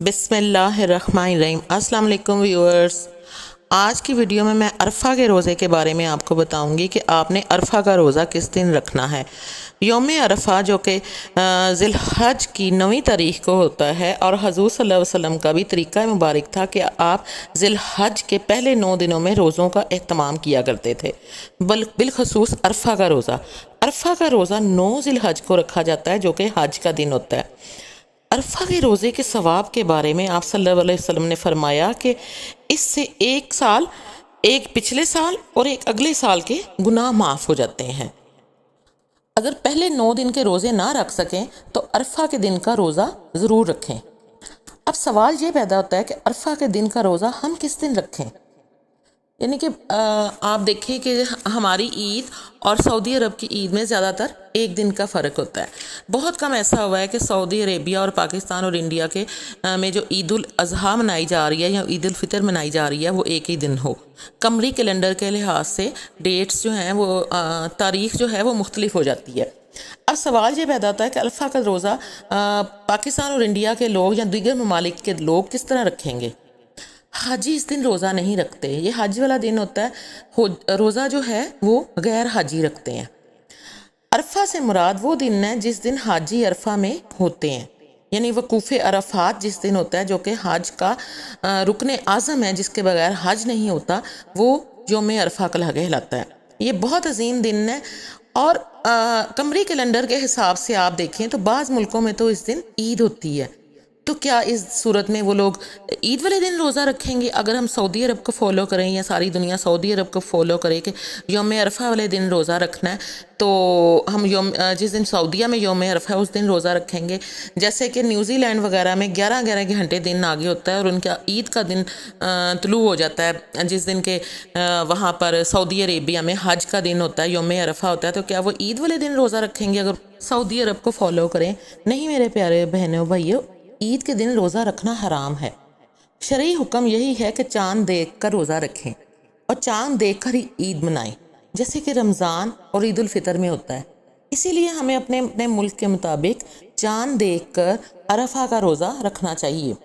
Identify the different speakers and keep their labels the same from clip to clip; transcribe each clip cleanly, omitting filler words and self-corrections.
Speaker 1: बिस्मिल्लाहिर्रहमानिर्रहीम। अस्सलाम वालेकुम व्यूअर्स। आज की वीडियो में मैं अरफा के रोज़े के बारे में आपको बताऊंगी कि आपने अरफा का रोज़ा किस दिन रखना है। यौम अरफा जो कि ज़िलहज की 9वीं तारीख को होता है और हजूर सल्लल्लाहु अलैहि वसल्लम का भी तरीक़ा मुबारक था कि आप ज़िलहज के पहले 9 दिनों में रोज़ों का एहतमाम किया करते थे। बिलखसूस अरफा का रोज़ा। अरफा का रोज़ा 9 ज़िलहज को रखा जाता है जो कि हज का दिन होता है। अरफा के रोज़े के सवाब के बारे में आप सल्लल्लाहु अलैहि वसल्लम ने फरमाया कि इससे एक पिछले साल और एक अगले साल के गुनाह माफ़ हो जाते हैं। अगर पहले 9 दिन के रोज़े ना रख सकें तो अरफा के दिन का रोज़ा ज़रूर रखें। अब सवाल ये पैदा होता है कि अरफा के दिन का रोज़ा हम किस दिन रखें। यानी कि आप देखिए कि हमारी ईद और सऊदी अरब की ईद में ज़्यादातर एक दिन का फ़र्क होता है। बहुत कम ऐसा हुआ है कि सऊदी अरेबिया और पाकिस्तान और इंडिया के में जो ईद उल अज़हा मनाई जा रही है या ईद उल फितर मनाई जा रही है वो एक ही दिन हो। कमरी कैलेंडर के लिहाज से डेट्स जो हैं वो तारीख़ जो है वो मुख्तलिफ हो जाती है। अब सवाल ये पैदा होता है कि अरफा का रोज़ा पाकिस्तान और इंडिया के लोग या दीगर ममालिक के लोग किस तरह रखेंगे। हाजी इस दिन रोज़ा नहीं रखते। ये हज वाला दिन होता है। रोज़ा जो है वो गैर हाजी रखते हैं। अरफा से मुराद वो दिन है जिस दिन हाजी अरफा में होते हैं, यानी वकूफ़ अरफात जिस दिन होता है जो कि हज का रुकन आज़म है, जिसके बगैर हज नहीं होता, वो यौम अरफा कहलाता है। ये बहुत अजीम दिन है और कमरी कैलेंडर के हिसाब से आप देखें तो बाज़ मुल्कों में तो इस दिन ईद होती है। तो क्या इस सूरत में वो लोग ईद वाले दिन रोज़ा रखेंगे? अगर हम सऊदी अरब को फॉलो करें या सारी दुनिया सऊदी अरब को फॉलो करे कि यौम अरफा वाले दिन रोज़ा रखना है, तो हम जिस दिन सऊदीया में यौम अरफा है उस दिन रोज़ा रखेंगे। जैसे कि न्यूजीलैंड वगैरह में 11-11 घंटे दिन आगे होता है और उनका ईद का दिन तुलू हो जाता है जिस दिन के वहाँ पर सऊदी अरेबिया में हज का दिन होता है, यौम अरफा होता है। तो क्या वो ईद वाले दिन रोज़ा रखेंगे अगर सऊदी अरब को फॉलो करें? नहीं मेरे प्यारे बहनों भाइयों, ईद के दिन रोज़ा रखना हराम है। शरई हुक्म यही है कि चाँद देख कर रोज़ा रखें और चाँद देख कर ही ईद मनाएं, जैसे कि रमज़ान और ईद उल फितर में होता है। इसीलिए हमें अपने अपने मुल्क के मुताबिक चाँद देख कर अरफा का रोज़ा रखना चाहिए।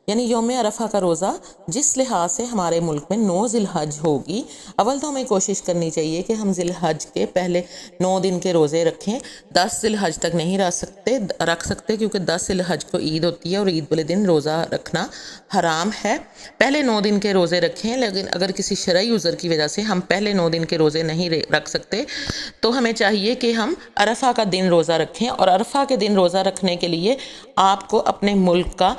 Speaker 1: यानी यौम अरफा का रोज़ा जिस लिहाज से हमारे मुल्क में 9 ज़िलहज होगी, अव्वल तो हमें कोशिश करनी चाहिए कि हम ज़िलहज के पहले 9 दिन के रोज़े रखें। 10 ज़िलहज तक नहीं रख सकते क्योंकि 10 ज़िलहज को ईद होती है और ईद वाले दिन रोज़ा रखना हराम है। पहले 9 दिन के रोज़े रखें, लेकिन अगर किसी शरई उज़र की वजह से हम पहले 9 दिन के रोज़े नहीं रख सकते तो हमें चाहिए कि हम अरफा का दिन रोज़ा रखें। और अरफा के दिन रोज़ा रखने के लिए आपको अपने मुल्क का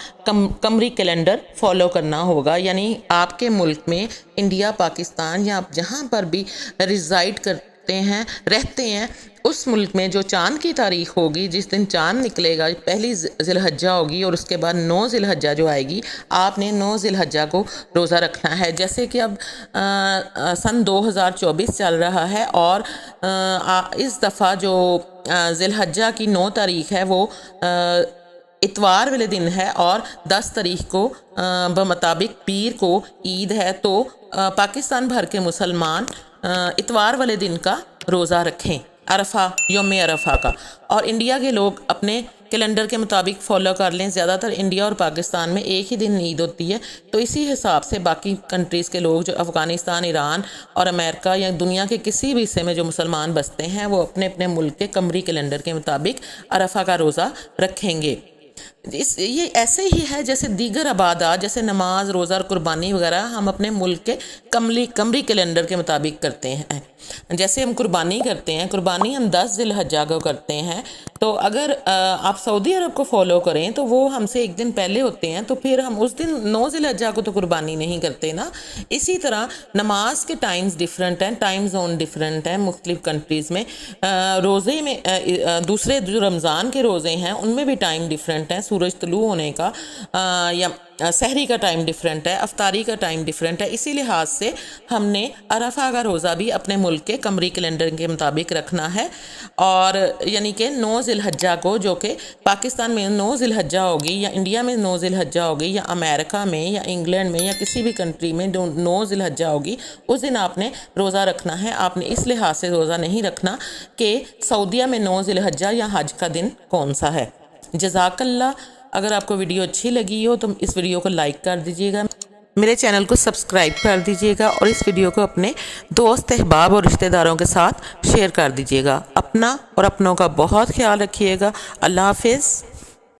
Speaker 1: कमरी कैलेंडर फॉलो करना होगा। यानी आपके मुल्क में इंडिया, पाकिस्तान या आप जहाँ पर भी रिजाइड रहते हैं उस मुल्क में जो चाँद की तारीख होगी, जिस दिन चाँद निकलेगा, पहली ज़िलहज्जा होगी और उसके बाद 9 ज़िलहज्जा जो आएगी, आपने 9 ज़िलहज्जा को रोज़ा रखना है। जैसे कि अब सन 2024 चल रहा है और इस दफ़ा जो ज़िलहज्जा की 9 तारीख है वो इतवार वाले दिन है और 10 तारीख को बमुताबिक पीर को ईद है। तो पाकिस्तान भर के मुसलमान इतवार वाले दिन का रोज़ा रखें, अरफा यौम अरफा का। और इंडिया के लोग अपने कैलेंडर के मुताबिक फ़ॉलो कर लें। ज़्यादातर इंडिया और पाकिस्तान में एक ही दिन ईद होती है, तो इसी हिसाब से बाकी कंट्रीज़ के लोग जो अफ़गानिस्तान, ईरान और अमेरिका या दुनिया के किसी भी हिस्से में जो मुसलमान बसते हैं वो अपने अपने मुल्क के कमरी कैलेंडर के मुताबिक अरफा का रोज़ा रखेंगे। ये ऐसे ही है जैसे दीगर इबादत जैसे नमाज, रोज़ा और कुर्बानी वगैरह हम अपने मुल्क के कमरी कैलेंडर के मुताबिक करते हैं। जैसे हम कुर्बानी करते हैं, कुर्बानी हम 10 ज़िलहज्जा को करते हैं। तो अगर आप सऊदी अरब को फॉलो करें तो वो हमसे एक दिन पहले होते हैं, तो फिर हम उस दिन 9 ज़िलहज्जा को तो कुर्बानी नहीं करते ना। इसी तरह नमाज के टाइम्स डिफरेंट हैं, टाइम जोन डिफरेंट हैं मुख्तलिफ कंट्रीज़ में। रोज़े में दूसरे जो रमज़ान के रोज़े हैं उनमें भी टाइम डिफरेंट हैं। सूरज तुलू होने का या सहरी का टाइम डिफरेंट है, अफ्तारी का टाइम डिफरेंट है। इसी लिहाज से हमने अरफा का रोज़ा भी अपने मुल्क के कमरी कैलेंडर के मुताबिक रखना है। और यानी कि 9 ज़िलहज्जा को, जो कि पाकिस्तान में 9 ज़िलहज्जा होगी या इंडिया में 9 ज़िलहज्जा होगी या अमेरिका में या इंग्लैंड में या किसी भी कंट्री में जो 9 ज़िलहज्जा होगी उस दिन आपने रोज़ा रखना है। आपने इस लिहाज से रोज़ा नहीं रखना कि सऊदीया में 9 ज़िलहज्जा या हज का दिन कौन सा है। जज़ाकल्लाह। اگر آپ کو ویڈیو اچھی لگی ہو تو اس ویڈیو کو لائک کر دیجیے گا، میرے چینل کو سبسکرائب کر دیجیے گا اور اس ویڈیو کو اپنے دوست احباب اور رشتہ داروں کے ساتھ شیئر کر دیجیے گا۔ اپنا اور اپنوں کا بہت خیال رکھیے گا۔ اللہ حافظ۔